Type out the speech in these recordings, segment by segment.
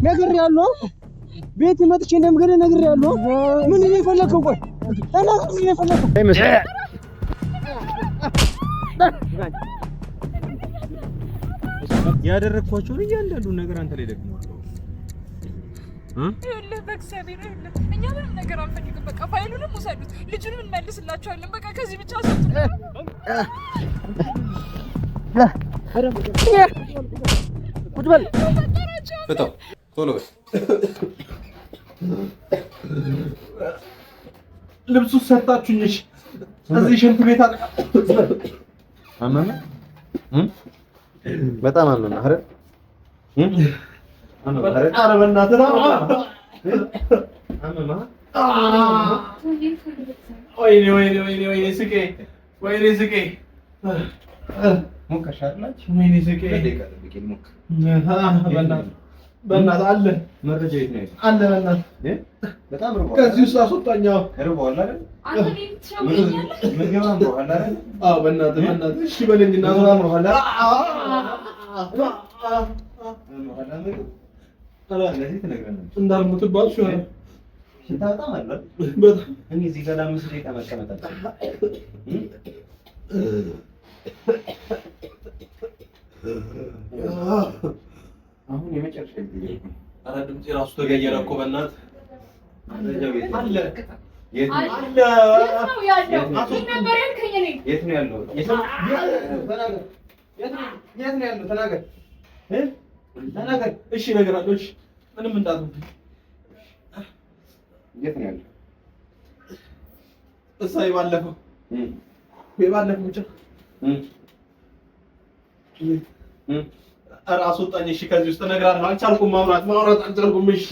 ነግሬያለሁ። ቤት መጥቼ እንደምገደ ነግሬያለሁ። ምን ነው የፈለከው? ቆይ ተናገር። ምን ነው የፈለከው? ያደረኳቸውን እያንዳንዱ ነገር አንተ ላይ ደግመዋለሁ። ይኸውልህ በእግዚአብሔር ይኸውልህ፣ እኛ ምንም ነገር አንፈልግም። በቃ ፋይሉንም ውሰዱት፣ ልጁንም እንመልስላቸዋለን። በቃ ከዚህ ብቻ ቁጭ በል ፍታው፣ ቶሎ በል። ልብሱ ሰጣችሁኝ። እሺ እዚህ ሽንት ቤት አለ። አመመህ? በጣም አመመህ አይደል? አመመህ አይደል? ኧረ በእናትህ ወይኔ ወይኔ ወይኔ ወይኔ ስቄ፣ ወይኔ ስቄ። ሞከርሽ አይደል? ወይኔ ስቄ። በእናትህ አለ መረጃ የት ነው? አለ በእናትህ በጣም ርቦሃል። ከዚህ ውስጥ አስወጣኛው። ርቦሃል አይደል? ምግብ አምሮሃል አይደል? አዎ በእናትህ በእናትህ እሺ በለኝና አምሮሃል አይደል? ለዚህ ትነግረናለች እንዳልሞትባችሁ ይሆናል። ሽታ በጣም አለ። በጣም እኔ እዚህ ጋር ለአምስት ደቂቃ መቀመጥ አሁን የመጨረሻ ጊዜ ነው። ኧረ ድምጼ ራሱ ተቀየረ እኮ በእናትህ። አለ የት ነው ያለው? ምን ነበር ያልከኝ? እኔ የት ነው ያለው? የት ነው ያለው? ተናገር ተናገር። እሺ እነግርሃለሁ። እሺ ምንም እንዳትል። የት ነው ያለው? እሳ የባለፈው ብቻ ኧረ አስወጣኝ። እሺ ከዚህ ውስጥ እነግርሃለሁ። አልቻልኩም፣ ማውራት አልቻልኩም። እሺ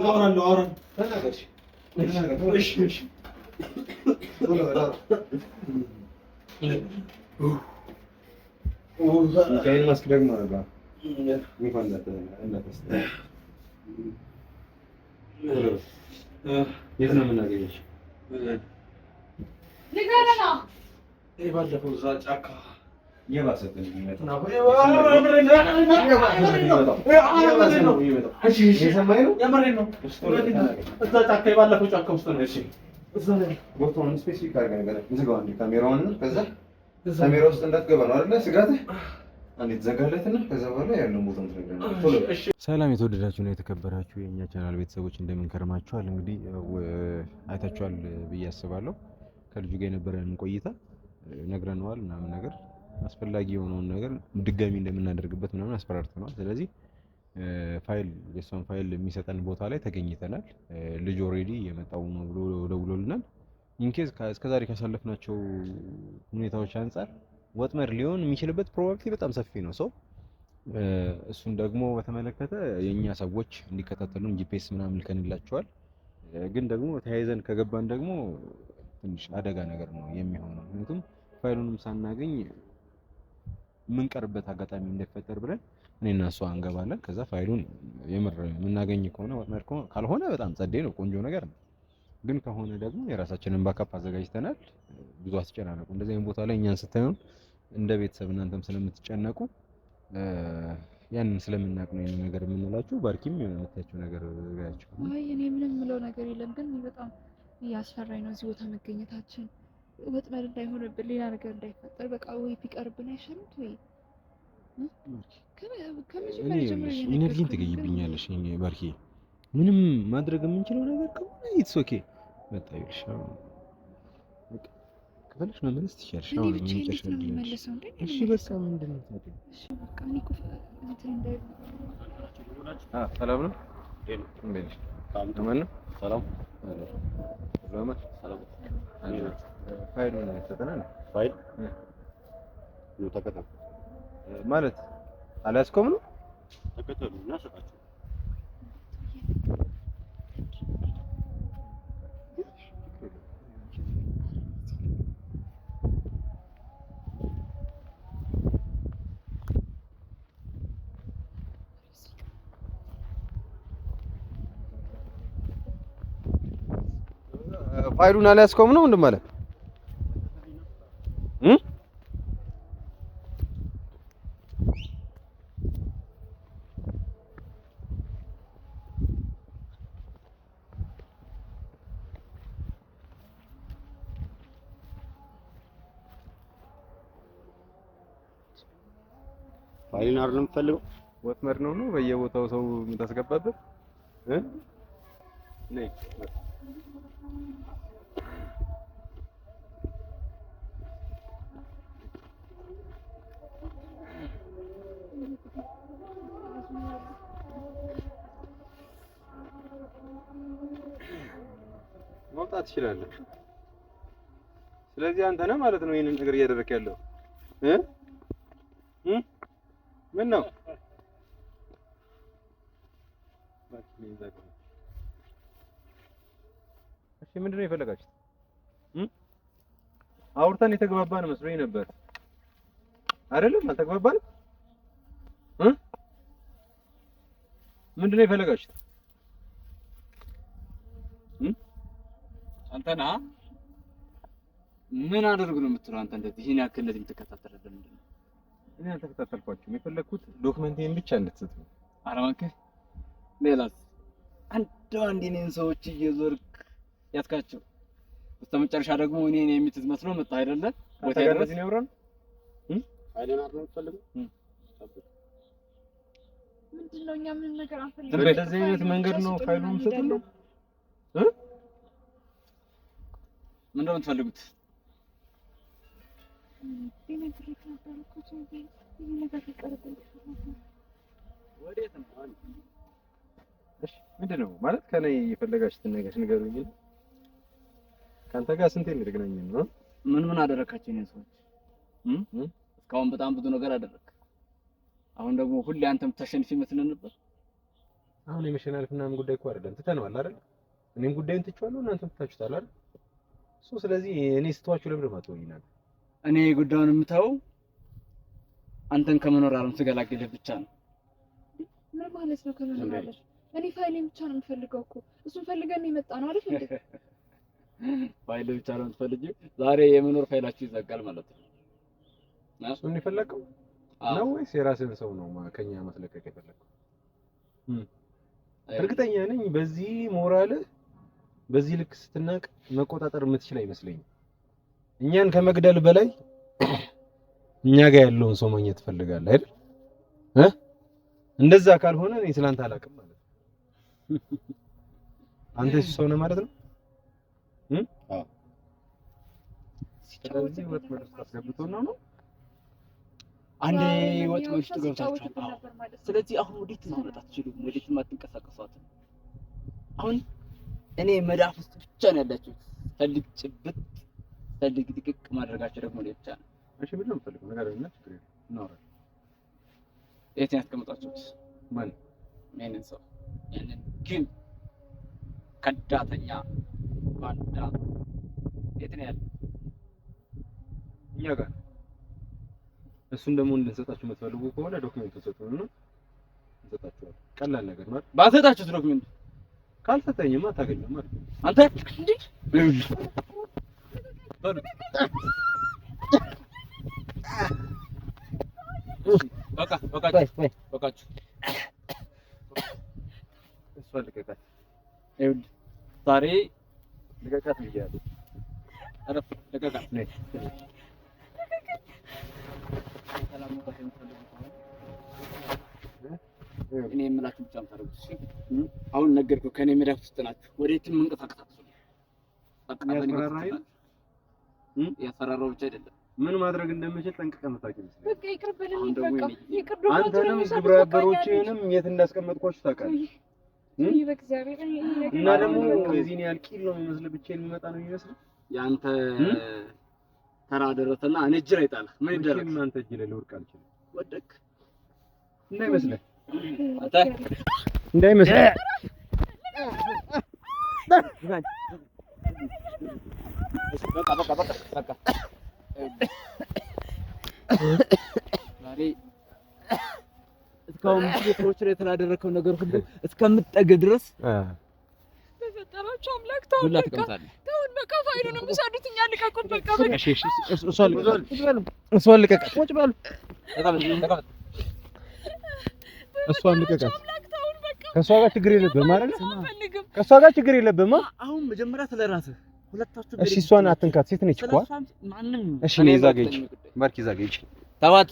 አወራለሁ። ተናገር። እሺ እሺ ሚካኤል ማስክ ደግሞ አለ። እንኳን የት ነው የምናገኘሽ? ንገረና። ባለፈው እዛ ጫካ የባሰብን የሚመጣው የሰማኸኝ ነው? የምሬን ነው። እዛ ጫካ የባለፈው ጫካ ውስጥ ነው። እሺ እዛ ላይ ቦታውን ስፔሲፊክ አድርገህ ንገረኝ። እንዝጋው አንዴ ካሜራውን እና ከዛ ካሜራ ውስጥ እንዳትገባ ነው አይደለ ስጋትህ? አንዴ ትዘጋለትና ከዛ በኋላ ያለውን ቦታ ትነግረናለህ። ሰላም የተወደዳችሁ ነው የተከበራችሁ የእኛ ቻናል ቤተሰቦች እንደምን ከርማችኋል? እንግዲህ አይታችኋል ብዬ አስባለሁ። ከልጁ ጋር የነበረንን ቆይታ ነግረነዋል ምናምን ነገር አስፈላጊ የሆነውን ነገር ድጋሚ እንደምናደርግበት ምናምን አስፈራርተናል። ስለዚህ የሷን ፋይል የሚሰጠን ቦታ ላይ ተገኝተናል። ልጅ ኦሬዲ የመጣው ነው ብሎ ደውሎልናል። ኢንኬዝ እስከዛሬ ካሳለፍናቸው ሁኔታዎች አንፃር ወጥመድ ሊሆን የሚችልበት ፕሮባቢሊቲ በጣም ሰፊ ነው። እሱን ደግሞ በተመለከተ የኛ ሰዎች እንዲከታተሉን ጂፒኤስ ምናምን ልከንላቸዋል። ግን ደግሞ ተያይዘን ከገባን ደግሞ ትንሽ አደጋ ነገር ነው የሚሆነው። ምክንያቱም ፋይሉንም ሳናገኝ የምንቀርበት አጋጣሚ እንዳይፈጠር ብለን እኔና እሷ እንገባለን። ከዛ ፋይሉን የምር የምናገኝ ከሆነ ወጥመድ ካልሆነ በጣም ጸዴ ነው፣ ቆንጆ ነገር ነው። ግን ከሆነ ደግሞ የራሳችንን ባካፕ አዘጋጅተናል። ብዙ አስጨናነቁ እንደዚህ አይነት ቦታ ላይ እኛን ስታዩን እንደ ቤተሰብ እናንተም ስለምትጨነቁ ያንን ስለምናውቅ ነው ይሄን ነገር የምንላችሁ። ባርኪም የምታያቸው ነገር ጋያቸው። አይ እኔ ምንም ምለው ነገር የለም፣ ግን በጣም ያስፈራኝ ነው እዚህ ቦታ መገኘታችን። ወጥመድ እንዳይሆንብን ሌላ ነገር እንዳይፈጠር በቃ ወይ ቢቀርብን አይሻልም? ወይ ከመጀመሪያ ጀምሮ ኢነርጂን ትገይብኛለሽ ባርኪ። ምንም ማድረግ የምንችለው ነገር ከሆነ ኢትስ ኦኬ። መጣ ይልሽ በቃ ከፈለሽ መመለስ ትችያለሽ። አሁን የሚጨርሽ አይደለም። እሺ በቃ ምንድን ነው ታዲያ? እሺ በቃ እኔ እኮ እንትን እንዳይ ሰላም ነው እንዴ? ሰላም ነው። ሰላም ፋይሉን ሰጠናል። ፋይል ነው ተከታተሉ ማለት አላስቆም ነው። ተከታተሉ እና ሰጣችሁ ፋይሉን አልያዝከውም ነው እንደማለ ፋይሉን አይደለም የምትፈልገው? ወጥመድ ነው በየቦታው ሰው የምታስገባበት ነይ መውጣት ትችላለህ። ስለዚህ አንተ ነህ ማለት ነው ይሄንን ነገር እያደረክ ያለው ምን ነው? እሺ ምንድነው የፈለጋችሁት? አውርተን የተግባባን መስሎኝ ነበር አይደለም? አልተግባባንም? ምንድነው የፈለጋችሁት? አንተና ምን አደርግ ነው የምትለው? አንተ እንደዚህ ይሄን ያክል እንደዚህ የምትከታተለው ለምንድን ነው? እኔ አልተከታተልኳችሁም። የፈለኩት ዶክመንቴን ብቻ እንድትሰጡ። ኧረ እባክህ ሌላስ? አንድ እኔን ሰዎች እየዞርክ ያስካቸው በስተመጨረሻ ደግሞ እኔን የምትመስለው መጣ አይደለ? ቦታ ያደረስ ነው ያወራን አይደል? አጥነው ፈልገው ምንድነው? እኛ ምን ነገር አንፈልግም። በእንደዚህ አይነት መንገድ ነው ፋይሉን የምትሰጡት? ምንድነው የምትፈልጉት? እሺ ምንድነው ማለት ከኔ የፈለጋችሁትን ነገር ንገሩኝ። ካንተ ጋር ስንቴ እንደገናኘን ነው? ምን አደረካችሁ እኔን ሰዎች? እስካሁን በጣም ብዙ ነገር አደረክ። አሁን ደግሞ ሁሌ አንተም ተሸንፊ መስለን ነበር። አሁን የመሸናነፍ ምናምን ጉዳይ እኮ አይደለም፣ ትተነዋል አይደል? እኔም ጉዳዩን ትቼዋለሁ፣ እናንተም ትታችሁታል አይደል? ስለዚህ እኔ ስትዋችሁ ለምን ማትወይናል? እኔ ጉዳዩን የምታው አንተን ከመኖር ዓለም ስገላግልህ ብቻ ነው። ምን ማለት ነው ከመኖር ዓለም? እኔ ፋይሌን ብቻ ነው የምፈልገው እኮ። እሱን ፈልገን የመጣ ነው አይደል እንዴ? ፋይል ብቻ ነው የምትፈልጊው? ዛሬ የመኖር ፋይላችሁ ይዘጋል ማለት ነው። እሱን የፈለከው ነው ወይስ የራስህን ሰው ነው ከኛ ማስለቀቅ የፈለከው? እርግጠኛ ነኝ በዚህ ሞራልህ በዚህ ልክ ስትናቅ መቆጣጠር የምትችል አይመስለኝም። እኛን ከመግደል በላይ እኛ ጋር ያለውን ሰው ማግኘት ትፈልጋለህ አይደል? እንደዛ ካልሆነ እኔ ስላንተ አላውቅም ማለት ነው። አንተ እሱ ሰው ነህ ማለት ነው? አዎ። ስለዚህ ወጥመድ ውስጥ አስገብቶና ነው አንዴ ወጥመድ ውስጥ ገብታችኋል። ስለዚህ አሁን ወዴት ማምለጥ አትችሉም፣ ወዴትም አትንቀሳቀሷትም። አሁን እኔ መዳፍ ውስጥ ብቻ ነው ያላችሁት። ፈልግ ጭብጥ ፈልግ ድቅቅ ማድረጋችሁ ደግሞ ብቻ ነው። እሺ ምንድን ነው የምትፈልገው ነገር አይደለ? ችግር የለም እናወራለን። የት ነው ያስቀመጣችሁት? ማን? ማንን ሰው? ያንን ግን ከዳተኛ ባንዳ የት ነው ያለው? እኛ ጋር። እሱን ደግሞ እንድንሰጣችሁ የምትፈልጉ ከሆነ ዶክመንት ተሰጡንና እንሰጣችኋለን። ቀላል ነገር ማለት ባሰጣችሁት ዶክመንት ካልሰጠኝማ አታገኝም ማለት ነው። አንተ እንዴ በቃችሁ። እሷ ልቀቃት። ይኸውልህ ዛሬ ልቀቃት ብያለሁ። አረፍ ልቀቃት። ነይ እኔ የምላችሁ ብቻ የምታደርጉት እሺ? አሁን ነገርኩህ። ከእኔ መዳፍ ውስጥ ናችሁ። ወዴትም መንቀሳቀስ አትችሉም። ያስፈራራው ብቻ አይደለም ምን ማድረግ እንደምችል ጠንቅቀህ የምታውቂው ይመስለኛል። በቃ ይቅርብልኝ። በቃ ይቅርብ። አንተንም ግብረ አበሮችህንም የት እንዳስቀመጥኳችሁ ታውቃለህ። በእግዚአብሔር እና ደግሞ የዚህን ያህል ቂል ነው የሚመስልህ ብቻዬን የሚመጣ ነው የሚመስልህ። ያንተ ተራ ደረሰና እኔ እጅ ላይ ጣልህ። ምን ይደረግ? አንተ እጅ ላይ ልወድቅ አልችልም። ወደቅ እንዳይመስልህ አንተ እንዳይመስልህ በቃ ዛሬ እስካሁን ሰዎች ላይ የተላደረከው ነገር ሁሉ እስከምትጠገብ ድረስ በፈጠራችሁ አምላክ ተው። ሁላ ትቀምጣለህ። ተው ተውን በቃ ፋይሉንም ውሰዱት እኛ ልቀቁት በቃ እሺ እሷን ልቀቃት ቁጭ በሉ እሷን ልቀቃት ከሷ ጋር ችግር የለብህም አይደል ከሷ ጋር ችግር የለብህም አሁን መጀመሪያ ስለራስህ ሁለታችሁ እሺ እሷን አትንካት ሴት ነች እኮ እሺ ነው ይዛገኝ ባርክ ይዛገኝ ተዋት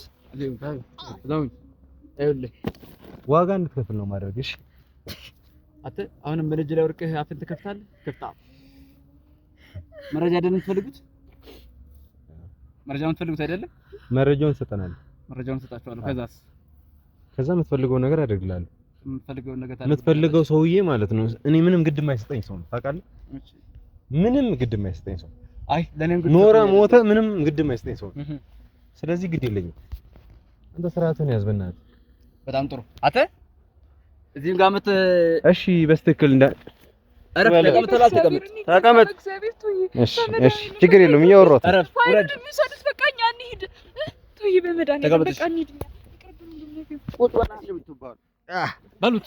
ዋጋ እንድትከፍል ነው ማድረግሽ አተ አሁንም በልጅ ላይ ወርቅህ አፍን ትከፍታለህ ከፍታ መረጃ አይደለም ትፈልጉት መረጃውን ትፈልጉት አይደለም መረጃውን ሰጠናል መረጃውን ሰጣችኋለሁ ከዛ የምትፈልገው ነገር አደርግላለሁ የምትፈልገው ሰውዬ ማለት ነው እኔ ምንም ግድ የማይሰጠኝ ሰው ነው ታውቃለህ ምንም ግድ የማይሰጠኝ ሰው አይ ለኔም ግድ ኖረ ሞተ ምንም ግድ የማይሰጠኝ ሰው ስለዚህ ግድ የለኝም አንተ ስርዓትን ያዝ በእናትህ በጣም ጥሩ አተ እዚህም ጋር እሺ በስትክክል ተቀመጥ እሺ ችግር የለውም እያወራሁት ውረድ በቃኛ እንሂድ ቶይ በመድኃኒዓለም በቃ እንሂድ በሉት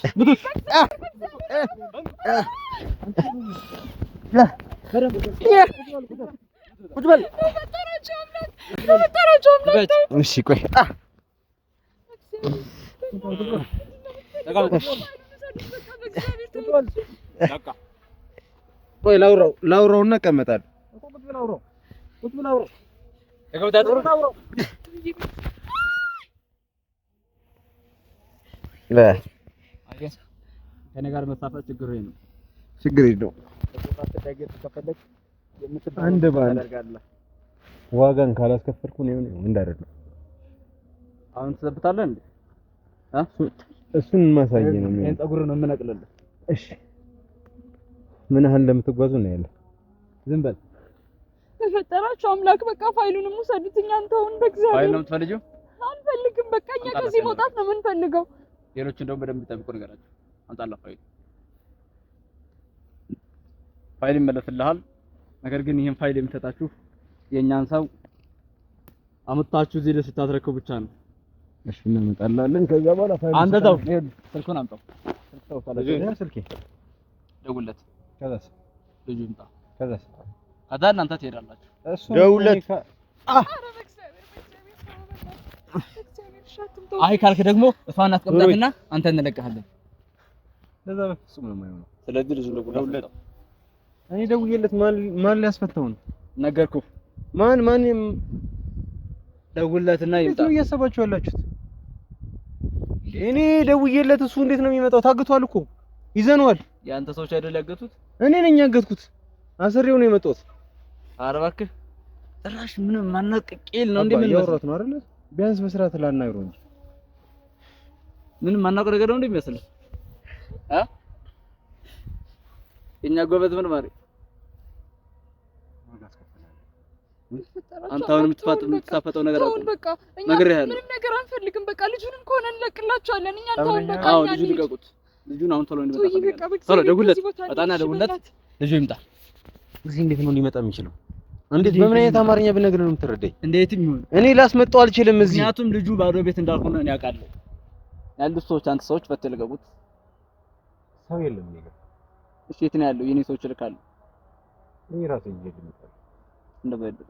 እሺ ቆይ ቆይ ላውራውና እቀመጣለሁ ከኔ ጋር መሳፈጥ ችግር ነው ችግር የለውም አንድ ባል ዋጋን ካላስከፈልኩ ነው እንዳደረገው አሁን ትሰብታለህ እንዴ እሱን ማሳየ ነው እኔ ፀጉር ነው የምነቅልልህ እሺ ምን ያህል እንደምትጓዙ ነው ያለ ዝም በል በፈጠራችሁ አምላክ በቃ ፋይሉንም ውሰዱት እኛን ተውን በእግዚአብሔር ፋይል ነው የምትፈልጊው አንፈልግም በቃ እኛ ከዚህ መውጣት ነው የምንፈልገው ሌሎች እንደው በደንብ ይጠብቁ ነገራችሁ አንጣላ ፋይል ይመለስልሃል ነገር ግን ይሄን ፋይል የምትሰጣችሁ የኛን ሰው አመጣችሁ እዚህ ድረስ ስታስረክቡ ብቻ ነው እሺ እናመጣላለን ከዛ በኋላ ፋይል አንተ ተው ስልኩን አምጣው ስልኬ ደውለት ከዛስ ልጁ ይምጣ ከዛስ ከዛ እናንተ ትሄዳላችሁ እሱ ደውለት አይ ካልክ ደግሞ እሷን አስቀምጣትና አንተ እንለቀሃለን ለዛ በፍጹም ነው የማይሆነው ስለዚህ ልጁ ደውለት እኔ ደውዬለት ማን ሊያስፈታው ነው ነገርኩህ ማን ደውለትና ይምጣ ነው እያሰባችሁ ያላችሁት እኔ ደውዬለት እሱ እንዴት ነው የሚመጣው ታግቷል እኮ ይዘነዋል ያንተ ሰዎች አይደል ያገቱት እኔ ነኝ ያገትኩት አሰሪው ነው የመጣው ኧረ እባክህ ጭራሽ ምንም ማናቀቂል ነው እንዴ ምን ያወራሁት ነው አይደል ቢያንስ መስራት ላናግረው እንጂ ምንም ማናቀቅ ነገር ነው እንዴ የሚያስልህ እኛ ጎበዝ ምን ማለት አንተ አሁን የምትፋጠው ነገር አለ በቃ ምንም ነገር አንፈልግም በቃ ልጁንም ከሆነ እንለቅላቸዋለን እኛ ተውን በቃ አዎ ልጁ ልቀቁት ልጁን አሁን ቶሎ እንዲመጣ ቶሎ ደውለት በጣና ደውለት ልጁ ይምጣ እዚህ እንዴት ነው ሊመጣ የሚችለው እንዴት በምን አይነት አማርኛ ብነግርህ ነው የምትረዳኝ እንዴትም ይሁን እኔ ላስመጣው አልችልም እዚህ ምክንያቱም ልጁ ባዶ ቤት እንዳልሆነ እኔ አውቃለሁ ያሉት ሰዎች አንተ ሰዎች ፈተህ ልቀቁት ሰው የለም ነገር እሺ የት ነው ያለው የኔ ሰዎች ልካሉ እኔ ራሴ ይሄድልኝ እንደበደለ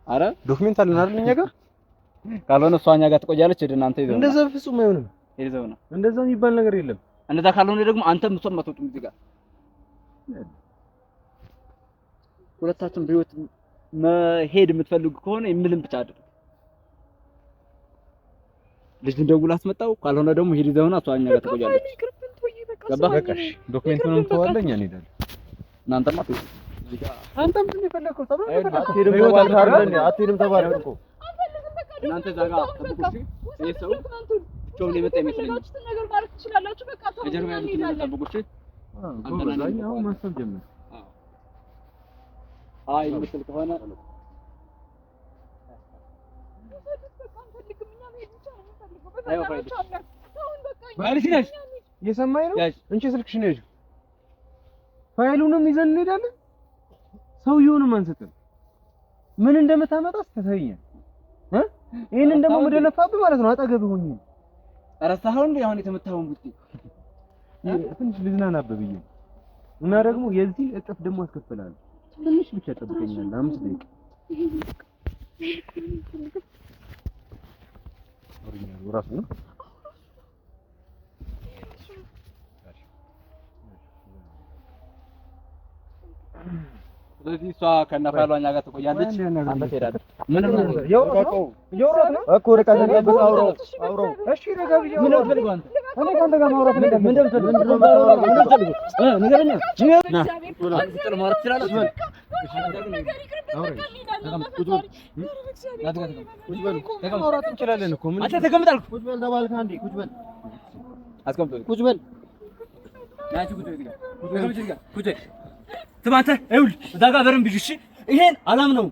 አረ ዶክመንት አለን አይደል እኛ ጋር ካልሆነ እሷ እኛ ጋር ትቆያለች ሄደን አንተ ይዘው እንደዛ ፍጹም አይሆንም ይዘው ነው እንደዛ የሚባል ነገር የለም እንደዛ ካልሆነ ደግሞ አንተም እሷም አትወጡም እዚህ ጋር ሁለታችሁም በህይወት መሄድ የምትፈልጉ ከሆነ የምልም ብቻ አድርግ ልጅን ደውላ አስመጣው ካልሆነ ደግሞ ሄድ ይዘውና እሷ እኛ ጋር ትቆያለች ገባህ በቃ እሺ ዶክመንቱንም ተዋለኝ እኔ ሄዳለሁ እናንተማ አንተም ምን የፈለከው ተባለ አትሄድም ተባለ እኮ እናንተ ዛጋ ተጠብቁሽ እኔ ሰው ጮም ሊመጣ ይመስለኛል ነገር ማለት ትችላላችሁ በቃ ከጀርባ ያሉትን ተጠብቁሽ አንተና አሁን ማሰብ ጀመር አይ ምስል ከሆነ እየሰማኸኝ ነው እንቺ ስልክሽ ነው ያዥው ፋይሉንም ይዘን እንሄዳለን ሰውየውንም አንሰጥም ምን እንደምታመጣ አስተሳየኝ ይሄንን ደግሞ መደነፋብህ ማለት ነው አጠገብህ ሆኜ አረሳኸው እንዴ አሁን የተመታውን ቡጢ ትንሽ ልዝናናብህ ብዬ እና ደግሞ የዚህ እጥፍ ደግሞ አስከፍላለሁ። ትንሽ ብቻ ጠብቀኛለህ 5 ደቂቃ ራሱ ነው። ስለዚህ እሷ ከነፋሏ እኛ ጋር ትቆያለች። አንተ ትሄዳለህ። ምንም ነው እኮ ርቀት እንደበት አውሮ እሺ ረጋብ ይኸው ምን ፈልገው አንተ እኔ ካንተ ጋር ማውራት ነገር ምን እንደምትፈልግ ንገረኛ ና ጥል ማውራት ትችላለህ። ማውራት እንችላለን እኮ ምን አንተ ተቀምጣል። ቁጭ በል ተባልክ አንዴ ቁጭ በል አስቀምጥ ቁጭ በል ናቲ ቁጭ በል ቁጭ ትማንተ ይኸውልህ እዛ ጋር በረም ቢልሽ ይሄን አላም ነው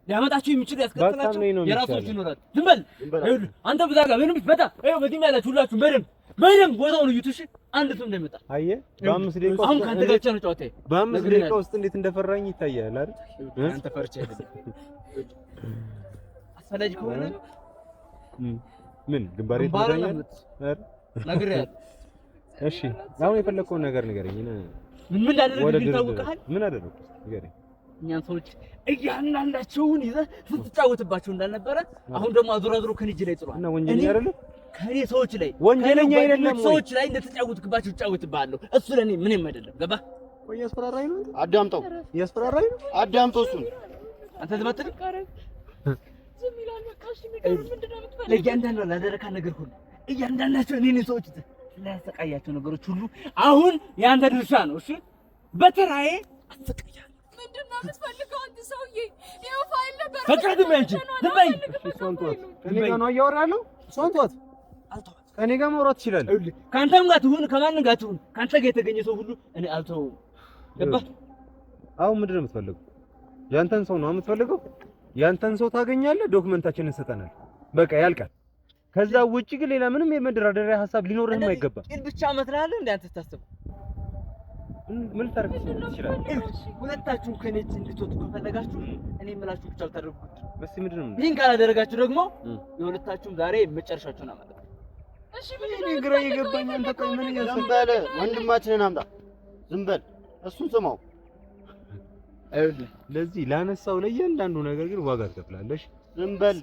ሊያመጣችሁ የሚችል ያስከተላችሁ የራሶች ይኖራል። ዝም በል ይኸውልህ አንተ በዛ ጋር በረም ቢመጣ ይኸው በዚህ ያላችሁ ሁላችሁ በደም ቦታውን እዩት። እሺ አንድ ሰው እንዳይመጣ አየህ። በ5 ደቂቃ አሁን ካንተ ጋር ብቻ ነው ጨዋታዬ። በ5 ደቂቃ ውስጥ እንዴት እንደፈራኝ ይታያል አይደል? አንተ ፈርቼ አይደል? አስፈላጊ ከሆነ ምን ግንባሬ ትዳኛለህ አይደል? ነግሬሃለሁ። እሺ አሁን የፈለከውን ነገር ንገረኝ። ምን እንዳደረግህ ይታወቃል። ምን አደረኩ ንገረኝ። እኛን ሰዎች እያንዳንዳቸውን ይዘህ ስትጫወትባቸው እንዳልነበረ አሁን ደግሞ አዙራ ከንጅ ላይ ጥሏል። እና ወንጀለኛ አይደለም ከኔ ሰዎች ላይ ወንጀለኛ አይደለም ሰዎች ላይ እንደተጫወትክባቸው እጫወትብሃለሁ። እሱ ለኔ ምንም አይደለም። ገባህ? ቆይ ያስፈራራኝ ነው። አዳምጠው። ያስፈራራኝ ነው። አዳምጠው። እሱን አንተ ዝም ይላል። በቃ እሺ ምንድነው የምትፈልገው? ለእያንዳንዱ ላደረካ ነገር ሁሉ እያንዳንዳቸው እኔ ሰዎች ላያሰቃያቸው ነገሮች ሁሉ አሁን ያንተ ድርሻ ነው። እሺ በተራዬ አሰቃያለሁ። ምንድነው የምትፈልገው አንተ ሰውዬ? ይኸው ፋይል ነበር። በቃ ዝም በይ። እሺ ሶንቶት ከኔ ጋር ነው እያወራለሁ። ሶንቶት አልተው ከኔ ጋር ማውራት ትችላለህ። ይኸውልህ ካንተም ጋር ትሁን ከማንም ጋር ትሁን ካንተ ጋር የተገኘ ሰው ሁሉ እኔ አልተውም። ገባህ? አሁን ምንድነው የምትፈልገው? ያንተን ሰው ነው የምትፈልገው? ያንተን ሰው ታገኛለህ፣ ዶክመንታችንን ሰጠናል። በቃ ያልቃል። ከዛ ውጪ ግን ሌላ ምንም የመደራደሪያ ሐሳብ ሊኖርህም አይገባም። ቂል ብቻ መስላለህ እንዴ አንተ ታስብ? ምን ታርክ ትችላለህ? ሁለታችሁም ከኔ እንድትወጡ ከፈለጋችሁ እኔ የምላችሁ ብቻ ታደርጉት። በስ ምንድነው? ይሄን ካላደረጋችሁ ደግሞ የሁለታችሁም ዛሬ መጨረሻችሁን አመጣ። እሺ ምን ግራ የገባኝ አንተ ቆይ ምን ዝም በል ወንድማችንን አምጣ። ዝም በል እሱን ስማው። አይደል ለዚህ ላነሳው ለእያንዳንዱ ነገር ግን ዋጋ ትከፍላለሽ። ዝም በል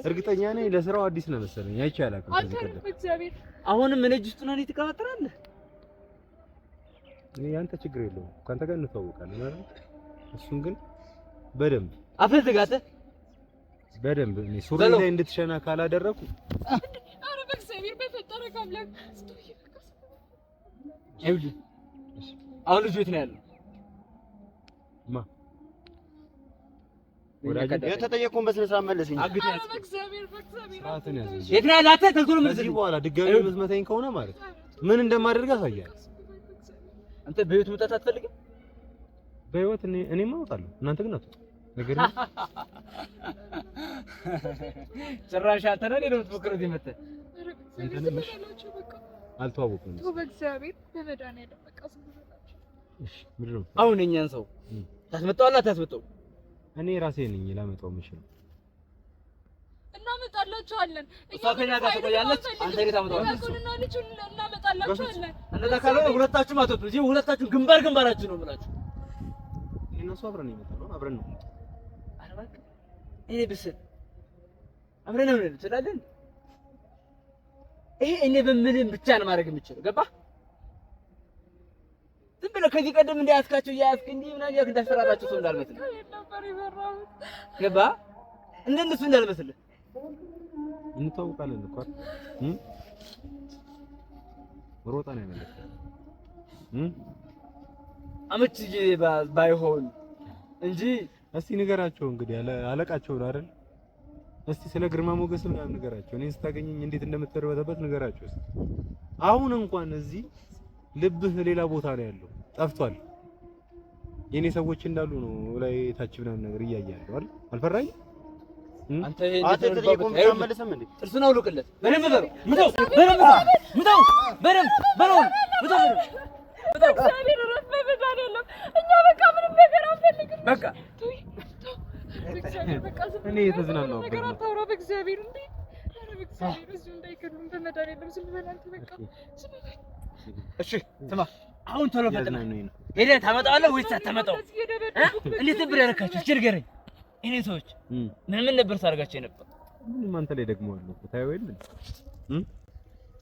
እርግጠኛ ነኝ ለስራው አዲስ ነው መሰለኝ። አይቻልም ከዚህ ቀደም እግዚአብሔር አሁንም እኔ እጅ ውስጥ ነው ትቀባጥራለህ። እኔ ያንተ ችግር የለውም ካንተ ጋር እንተዋወቃለን ማለት እሱን ግን በደንብ አፍህ ዝጋተ በደንብ እኔ ሱሪ ላይ እንድትሸና ካላደረኩ አረ በእግዚአብሔር በፈጠረ ካምላክ አይውል አሁን ልጅ ቤት ነው ያለው ማ ወዳጅ የተጠየቁን በስነ ስርዓት መልስኝ። አግተህ በእግዚአብሔር ሰዓትን ያዝ። የት ነው ያላተ ተልቶሎ መልስ። እዚህ በኋላ ድጋሚ መዝመታኝ ከሆነ ማለት ምን እንደማደርግ አሳያለሁ። አንተ በህይወት መውጣት አትፈልግም? በህይወት እኔማ እወጣለሁ፣ እናንተ ግን አትወጡ። ነገር ነው ጭራሽ አንተ ነህ ነው የምትሞክረው የመጣህ አንተ ነህ። አልተዋወቅንም እኮ በእግዚአብሔር በመድኃኒዓለም በቃ ዝም ብላችሁ። እሺ ምንድን ነው አሁን እኛን ሰው ታስመጣዋለህ አታስመጣው? እኔ ራሴ ነኝ ላመጣው የምችለው። እናመጣላችኋለን። እሷ ከኛ ጋር ትቆያለች፣ አንተ ግን ታመጣዋለህ። እሱና ልጁን እናመጣላችኋለን። እንደዛ ካልሆነ ሁለታችሁም አትወጡ። እዚህ ሁለታችሁም ግንባራችሁ ነው የምላችሁ። እነሱ አብረን ይመጣሉ፣ አብረን ነው። ኧረ እባክህ እኔ ብስል አብረን ነው እንችላለን። ይሄ እኔ በምልም ብቻ ነው ማድረግ የምችለው። ገባህ? ዝም ብለህ ከዚህ ቀደም እንዳያስካቸው እያያዝክ እንዲህ ምናምን ያክ እንዳስፈራራቸው ሰው እንዳልመስልህ ገባህ? እንደነሱ እንዳልመስልህ እንታውቃለን እኮ ሮጣ ነው ያመለጠው። አመቺ ባይሆን እንጂ እስቲ ንገራቸው እንግዲህ አለቃቸው ነው አይደል? እስቲ ስለ ግርማ ሞገስ ምናምን ንገራቸው። እኔን ስታገኘኝ እንዴት እንደምትተርበተበት ንገራቸው። እስቲ አሁን እንኳን እዚህ ልብህ ሌላ ቦታ ነው ያለው፣ ጠፍቷል። የኔ ሰዎች እንዳሉ ነው ላይ ታች ምናምን ነገር እያያለሁ አይደል? አልፈራኝ አንተ ተጠይቆም ተመለሰም እንዴ? ጥርሱን አውልቅለት በደንብ በለው። ምታው በደንብ ምታው በደንብ በለው። ምታው ምታው እግዚአብሔር ረፈ በዛሬ ነው። እኛ በቃ ምንም ነገር አንፈልግም። በቃ እኔ የተዝናናው ነገር አታውራ በእግዚአብሔር እንዴ። ኧረ በእግዚአብሔር እዚሁ እንዳይከሉም በመድኃኒዓለም ዝም በል አንተ በቃ ዝም በል። እሺ ስማ አሁን ቶሎ ፈጥነህ ሄደህ ታመጣዋለህ ወይስ አታመጣውም? እንዴት ነበር ያደረካችሁ? እሺ ንገረኝ። እኔ ሰዎች ምን ነበር ታደርጋቸው ነበር? ምንም አንተ ላይ ደግመዋለሁ። ታየው የለ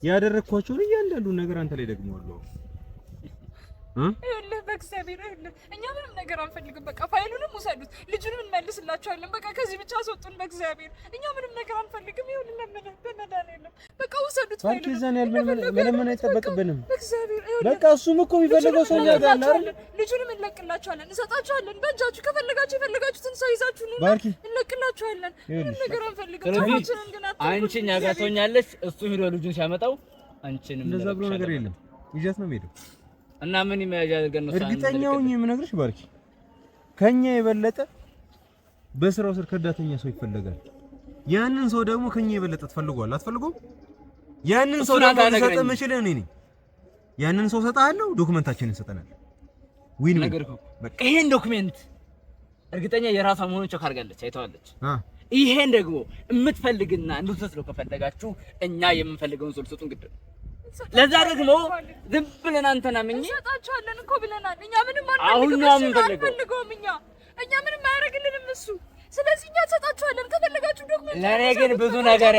ያደረኳቸውን እያንዳንዱ ነገር አንተ ላይ ደግመዋለሁ። ይኸውልህ በእግዚአብሔር ይኸውልህ እኛ ምንም ነገር አንፈልግም። በቃ ፋይሉንም ውሰዱት፣ ልጁንም እንመልስላችኋለን። በቃ ከዚህ ብቻ አስወጡን በእግዚአብሔር። እኛ ምንም ነገር አንፈልግም። ይኸውልህ በመድኃኒዓለም በቃ ውሰዱት ፋይሉን። ባልከዛን መለመን አይጠበቅብንም በእግዚአብሔር። በቃ እሱም እኮ የሚፈልገው ሰው ያለ አይደል? ልጁንም እንለቅላችኋለን፣ እንሰጣችኋለን በእጃችሁ። ከፈለጋችሁ የፈለጋችሁትን ሰው ይዛችሁ ነው እንለቅላችኋለን። ምንም ነገር አንፈልግም። ታችንን ግን አንቺ እኛ ጋር ትሆኛለሽ። እሱ ሄዶ ልጁን ሲያመጣው አንቺንም እንደዛ ብሎ ነገር የለም። ይዘት ነው የምሄደው እና ምን ይመያያገን ነው? እርግጠኛው ነኝ የምነግርሽ ባርኪ፣ ከኛ የበለጠ በስራው ስር ከዳተኛ ሰው ይፈልጋል። ያንን ሰው ደግሞ ከኛ የበለጠ ትፈልጓል። አትፈልጉም? ያንን ሰው ደግሞ ሰጠ መችለህ እኔ ነኝ። ያንን ሰው ሰጣለሁ፣ ዶክመንታችንን ሰጠናል። ዊን ነገር በቃ ይሄን ዶክመንት እርግጠኛ የራሷ መሆኑን ቸክ አድርጋለች፣ አይተዋለች። ይሄን ደግሞ የምትፈልግና እንድትወስደው ከፈለጋችሁ እኛ የምንፈልገውን ሰው ልትሰጡን ግድ ነው። ለዛ ደግሞ ዝም ብለን አንተና ምን እንሰጣቸዋለን እኮ ብለናል። እኛ ምንም አንፈልገውም። እኛ ምንም አያደርግልንም እሱ። ስለዚህ እኛ እንሰጣቸዋለን ከፈለጋችሁ ዶክመንት። ለኔ ግን ብዙ ነገር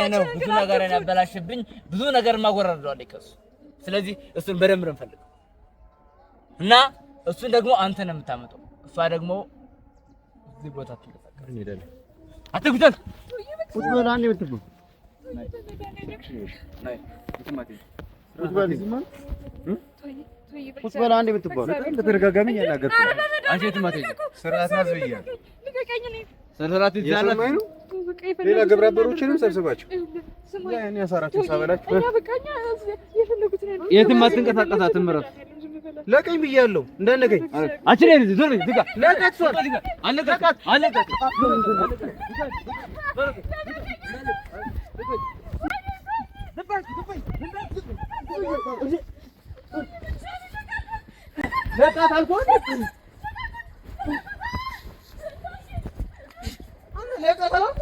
ያበላሽብኝ፣ ብዙ ነገር ማጎራረደዋል ከሱ። ስለዚህ እሱን በደንብ ነው እንፈልገው እና እሱን ደግሞ አንተ ነው የምታመጣው። እሷ ደግሞ እዚህ ቦታ ትልቀቀር እንሄዳለን። አትጉተን ቁጥር አንድ የምትሉ ቁጥር አንድ የምትባሉ በተደጋጋሚ ያናገርኩ አንቺ ትማቴ ስርዓት አዝብያ ስርዓት ይዛላት ነው። ሌላ ግብረ አበሮችንም ሰብስባችሁ ያኔ ያሳራችሁ ሳበላችሁ የትም አትንቀሳቀሳትም። ምረፍ ለቀኝ ብያለሁ እንዳነቀኝ አንቺ ነኝ ዞር ዝጋ ለቀጥቷል አለቀት ለቃት አልኩህ ለቃት አልኩህ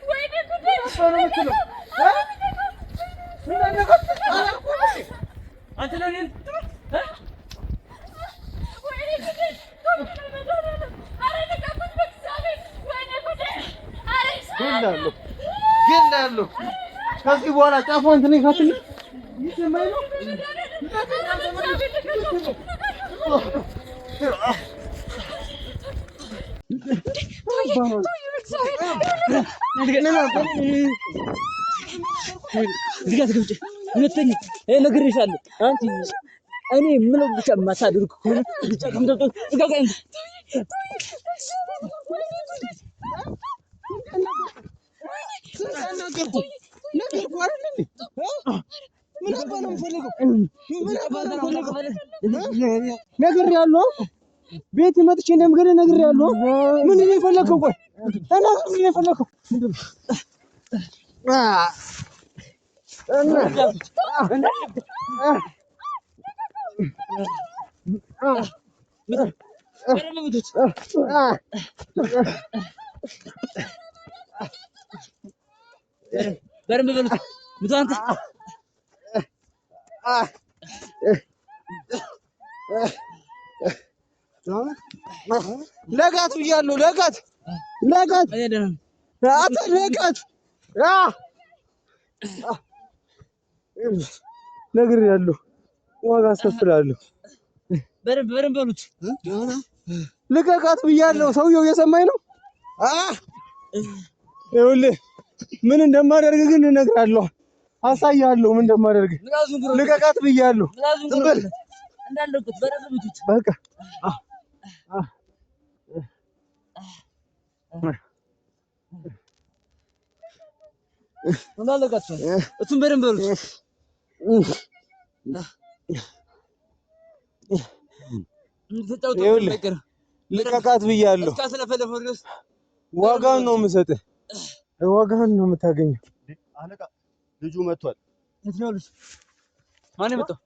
ወይኔ ጉዴ አንተ ለኔን ወይኔ ጉዴ ገላለሁ ከዚህ በኋላ ጫፉ አንተ ነህ ካትል ይሰማኝ ነው። እኔ ምንም ብቻ ማሳድርኩ ከሆነ ነግሬያለሁ። ቤት መጥቼ እንደምገርህ ነግሬያለሁ። ምን ነው የፈለከው? ቆይ ተናገር። ምን ነው የፈለከው? በረም በሉት ሙታንተ ለጋት ብያለሁ። ለጋት አታ ለጋት ነግሬያለሁ። ዋጋ አስከፍላለሁ። በረም በሉት ልቀቃት ብያለሁ። ሰውየው እየሰማኝ ነው። ይኸውልህ ምን እንደማደርግ ግን እነግርሃለሁ። አሳያለሁ ምን እንደማደርግ። ልቀቃት ብያለሁ። ዝም በል እንዳለኩት በረብቱት በቃ እንዳለካት እሱን በደንብ በሉት። ይኸውልህ ልቀቃት ብያለሁ። ዋጋውን ነው የምሰጥህ። ዋጋውን ነው የምታገኘው። አለቃ ልጁ መጥቷል። የት ነው ልጅ? ማን የመጣው?